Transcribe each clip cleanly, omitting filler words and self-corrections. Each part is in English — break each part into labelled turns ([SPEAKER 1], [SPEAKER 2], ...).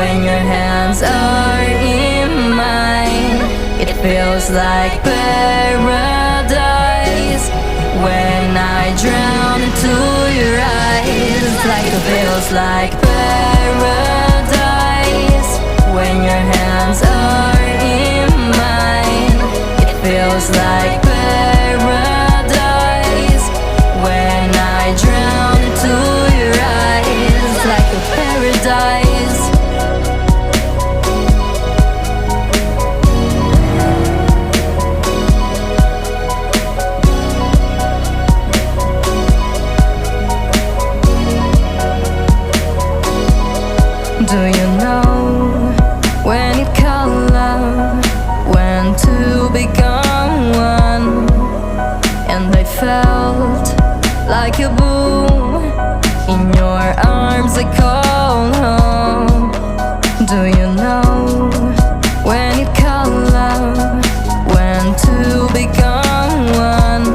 [SPEAKER 1] When your hands are in mine, it feels like paradise. When I drown into your eyes, like it feels like paradise. When your hands are in mine, it feels like paradise. When I drown into your eyes, like a paradise. Do you know when it called love, when two become one? And I felt like a boom in your arms, I call home. Do you know when it called love, when two become one?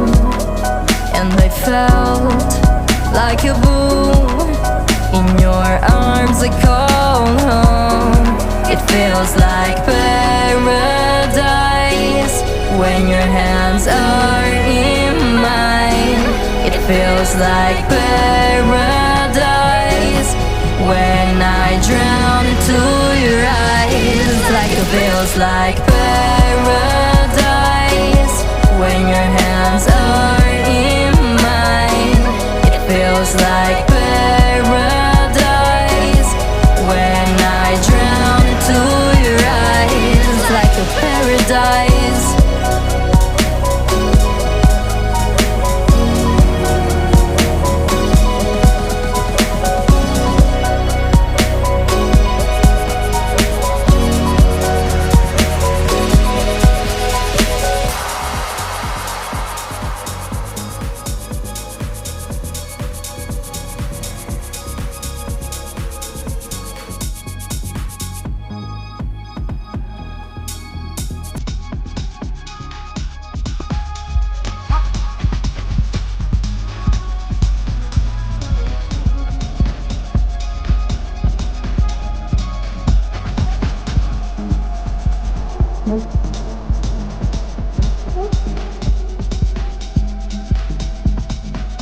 [SPEAKER 1] And I felt like a boom in your arms, I call home. It feels like paradise. When your hands are in mine, it feels like paradise. When I drown into your eyes, like it feels like paradise. When your hands are in mine, it feels like paradise. When I drown into your eyes, like a paradise.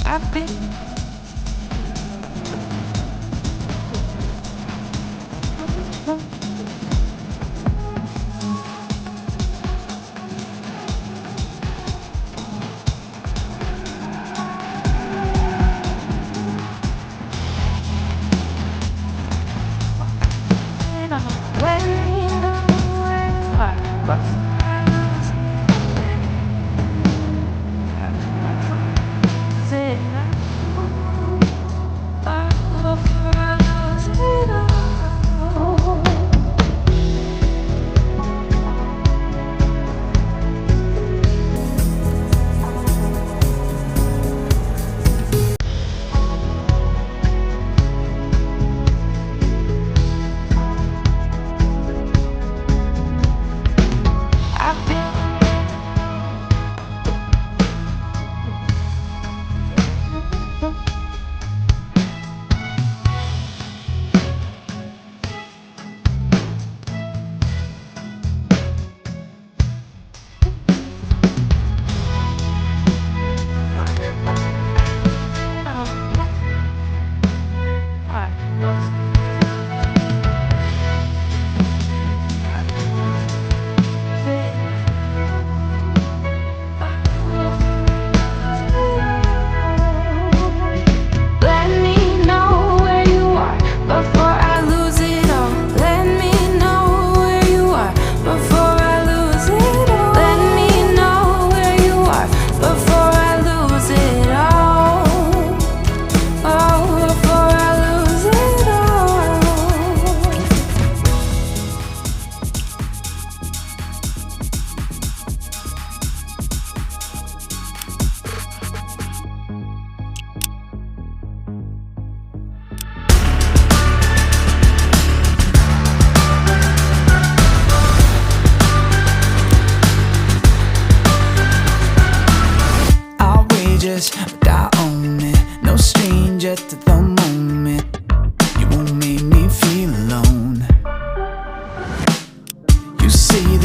[SPEAKER 2] I've been on the way.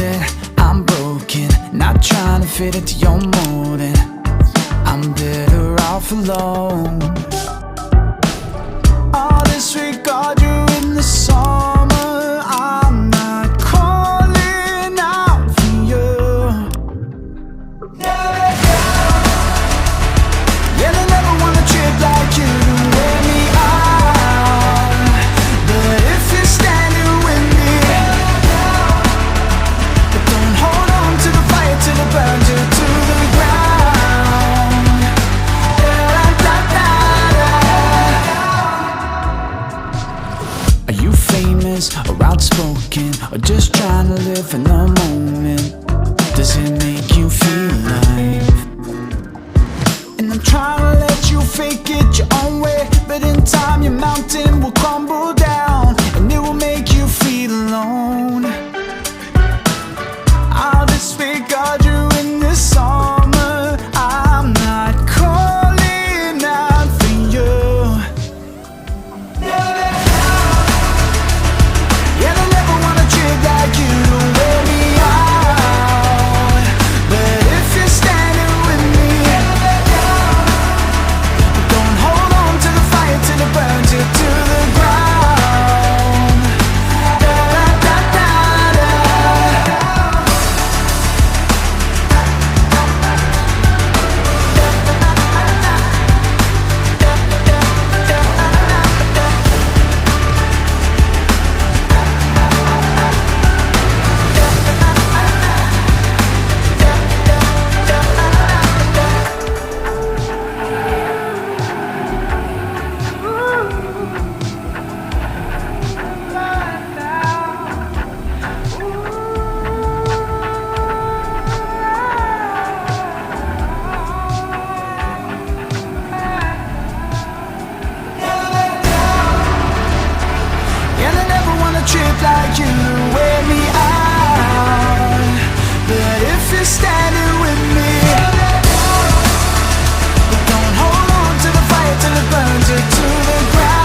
[SPEAKER 3] that I'm broken, not trying to fit into your molding. I'm better off alone. I'll disregard you in the summer. I'm not calling out for you. Yeah, I never wanna trip like you to wear me out. But if you're standing with me, but don't hold on to the fire till it burns you to the ground. Are you famous or outspoken, or just trying to live in the moment? Does it make you feel alive? And I'm trying to let you fake it your own way, but in time your mountain will crumble down, and it will make you feel alone. I'll disregard you in the summer. I'm not calling out for you. Yeah, I never wanna trip like you to wear me out. But if you're standing with me, don't hold on to the fire till it burns you to the ground. And I never wanna trip like you to wear me out. But if you're standing with me, but don't hold on to the fire till it burns you to the ground.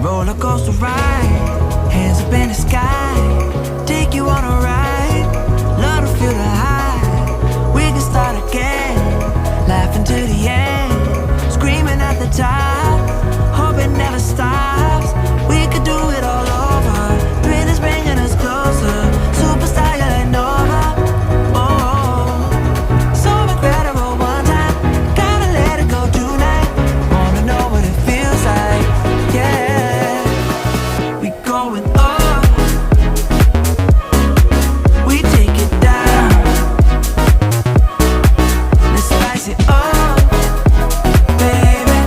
[SPEAKER 4] Roller coaster ride, hands up in the sky, take you on a ride, love to feel the high. We can start again, laughing to the end, screaming at the top, hope it never stops. We could do it all over, rhythm's bringing us closer, superstar you're like Nova. Oh, so incredible one time, gotta let it go tonight, wanna know what it feels like, yeah. We going up, we take it down, let's spice it up, baby.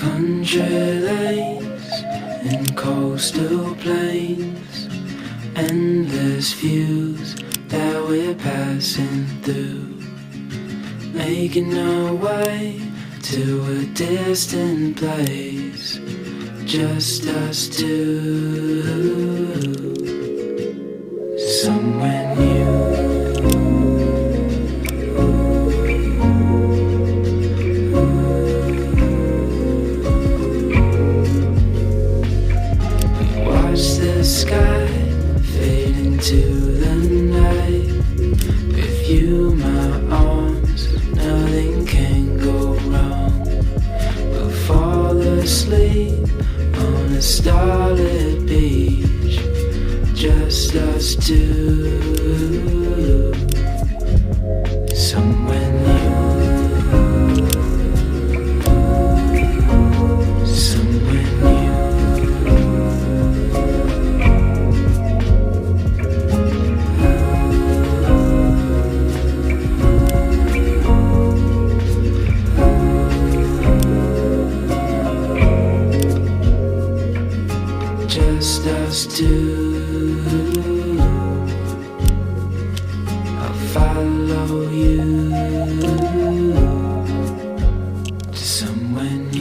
[SPEAKER 3] country lanes and coastal plains, endless views that we're passing through, making our way to a distant place, just us two, somewhere new. The sky fade into the night. With you, my arms, nothing can go wrong. We'll fall asleep on a starlit beach, just us two, somewhere new. Just us two, I'll follow you to somewhere new.